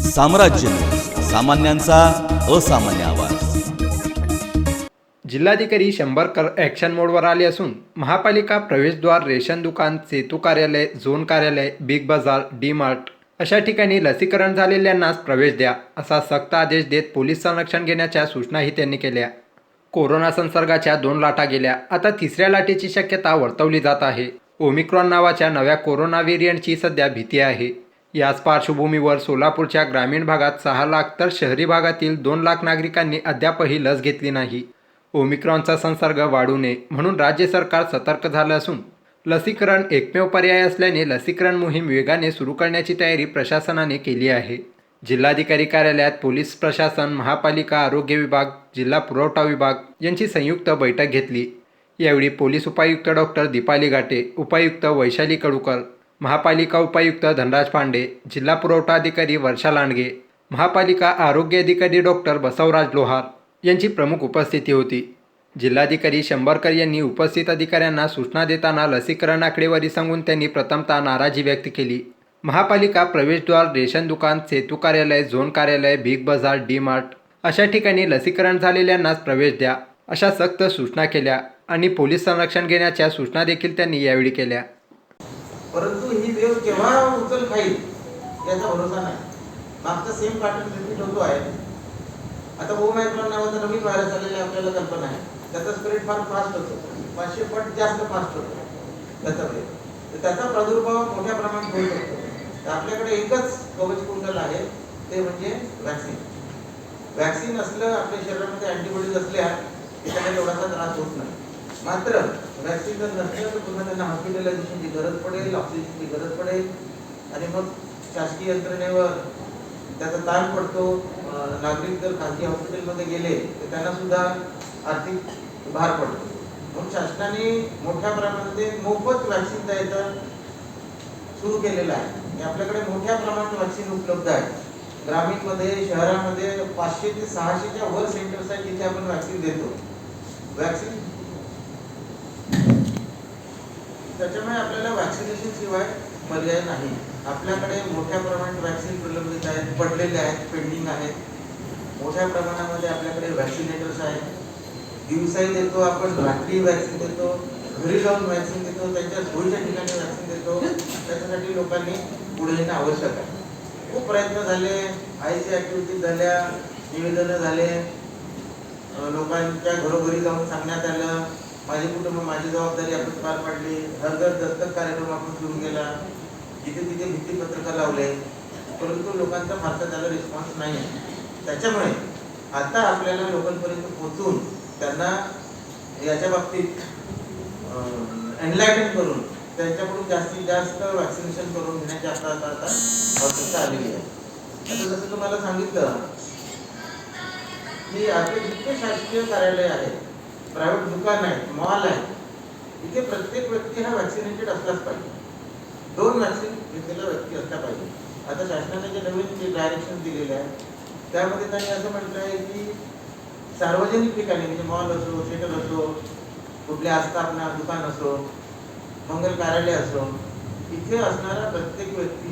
साम्राज्य न्यूज, सामान्यांचा असामान्य आवाज. जिल्हाधिकारी शंभरकर ॲक्शन मोडवर आले असून महापालिका प्रवेशद्वार, रेशन दुकान, सेतू कार्यालय, झोन कार्यालय, बिग बाजार, डी मार्ट अशा ठिकाणी लसीकरण झालेल्यांनाच प्रवेश द्या असा सक्त आदेश देत पोलीस संरक्षण घेण्याच्या सूचनाही त्यांनी केल्या. कोरोना संसर्गाच्या 2 लाटा गेल्या, आता तिसऱ्या लाटेची शक्यता वर्तवली जात आहे. ओमिक्रॉन नावाच्या नव्या कोरोना व्हेरियंटची सध्या भीती आहे. याच पार्श्वभूमीवर सोलापूरच्या ग्रामीण भागात 6 लाख तर शहरी भागातील 2 लाख नागरिकांनी अद्यापही लस घेतली नाही. ओमिक्रॉनचा संसर्ग वाढू नये म्हणून राज्य सरकार सतर्क झालं असून लसीकरण एकमेव पर्याय असल्याने लसीकरण मोहीम वेगाने सुरू करण्याची तयारी प्रशासनाने केली आहे. जिल्हाधिकारी कार्यालयात पोलीस प्रशासन, महापालिका आरोग्य विभाग, जिल्हा पुरवठा विभाग यांची संयुक्त बैठक घेतली. यावेळी पोलीस उपायुक्त डॉक्टर दीपाली घाटे, उपायुक्त वैशाली कडूकर, महापालिका उपायुक्त धनराज पांडे, जिल्हा पुरवठा अधिकारी वर्षा लांडगे, महापालिका आरोग्य अधिकारी डॉक्टर बसवराज लोहार यांची प्रमुख उपस्थिती होती. जिल्हाधिकारी शंभरकर यांनी उपस्थित अधिकाऱ्यांना सूचना देताना लसीकरण आकडेवारी सांगून त्यांनी प्रथमतः नाराजी व्यक्त केली. महापालिका प्रवेशद्वार, रेशन दुकान, सेतू कार्यालय, झोन कार्यालय, बिग बाजार, डी मार्ट अशा ठिकाणी लसीकरण झालेल्यांनाच प्रवेश द्या अशा सक्त सूचना केल्या आणि पोलीस संरक्षण घेण्याच्या सूचना देखील त्यांनी यावेळी केल्या. परंतु ही वेव केव्हा उचल खाईल याचा भरोसा नाही. मागचा सेम पॅटर्न रिपीट होतो आहे. आता ओमायक्रॉन नावाचा नवीन व्हायरस आलेला आपल्याला कल्पना आहे. त्याचा स्प्रेड फार फास्ट होतो, 500 पट जास्त फास्ट होतो त्याचा वेग. तर त्याचा प्रादुर्भाव मोठ्या प्रमाणात होऊ शकतो. तर आपल्याकडे एकच कवच कुंडल आहे, ते म्हणजे वॅक्सिन. वॅक्सिन असलं, आपल्या शरीरामध्ये अँटीबॉडीज असल्या की त्याला एवढासा त्रास होत नाही. मात्र वॅक्सिन जर नसलं तर पुन्हा त्यांना हॉस्पिटलायझेशनची गरज पडेल, ऑक्सिजनची गरज पडेल आणि मग शासकीय यंत्रणेवर त्याचा ताण पडतो. नागरिक जर खाजगी हॉस्पिटलमध्ये गेले तर त्यांना सुद्धा आर्थिक भार पडतो. म्हणून शासनाने मोठ्या प्रमाणामध्ये मोफत वॅक्सिन द्यायचं सुरू केलेलं आहे. आपल्याकडे मोठ्या प्रमाणात वॅक्सिन उपलब्ध आहे. ग्रामीणमध्ये, शहरामध्ये 500 ते 600च्या वर सेंटर्स आहेत जिथे आपण वॅक्सिन देतो. वॅक्सिन त्याच्यामुळे आपल्याला वॅक्सिनेशन शिवाय पर्याय नाही. आपल्याकडे मोठ्या प्रमाणात वॅक्सिन प्रलंबित आहेत, पडलेले आहेत, पेंडिंग आहेत. मोठ्या प्रमाणामध्ये आपल्याकडे वॅक्सिनेटर्स आहेत. दिवसाही देतो आपण, रात्री वॅक्सिन देतो, घरी जाऊन वॅक्सिन देतो, त्यांच्या सोयीच्या ठिकाणी वॅक्सिन देतो. त्याच्यासाठी लोकांनी पुढे येणं आवश्यक आहे. खूप प्रयत्न झाले, आयसी ॲक्टिव्हिटीज झाल्या, निवेदनं झाले, लोकांच्या घरोघरी जाऊन सांगण्यात आलं, माझे कुटुंब माझी जबाबदारी आपण पार पाडली. घर घर दत्तक कार्यक्रम आपण सुरू केला, जिथे तिथे भित्तीपत्रकं लावले, परंतु लोकांचा फारसा त्याला रिस्पॉन्स नाही आहे. त्याच्यामुळे आता आपल्याला लोकांपर्यंत पोहोचून त्यांना याच्या बाबतीत एनलायटन करून त्यांच्याकडून जास्तीत जास्त वॅक्सिनेशन करून घेण्याची आता आवश्यकता आलेली आहे. आता जसं तुम्हाला सांगितलं की आपले जितके शासकीय कार्यालय आहेत, प्रायव्हेट दुकान आहेत, मॉल आहेत, इथे प्रत्येक व्यक्ती हा वॅक्सिनेटेड असलाच पाहिजे. 2 वॅक्सिन घेतलेला व्यक्ती असला पाहिजे. आता शासनाने जे नवीन डायरेक्शन दिलेले आहेत त्यामध्ये त्यांनी असं म्हटलं आहे की सार्वजनिक ठिकाणी म्हणजे मॉल असो, थिएटर असो, कुठल्या आस्थापना, दुकान असो, मंगल कार्यालय असो, इथे असणारा प्रत्येक व्यक्ती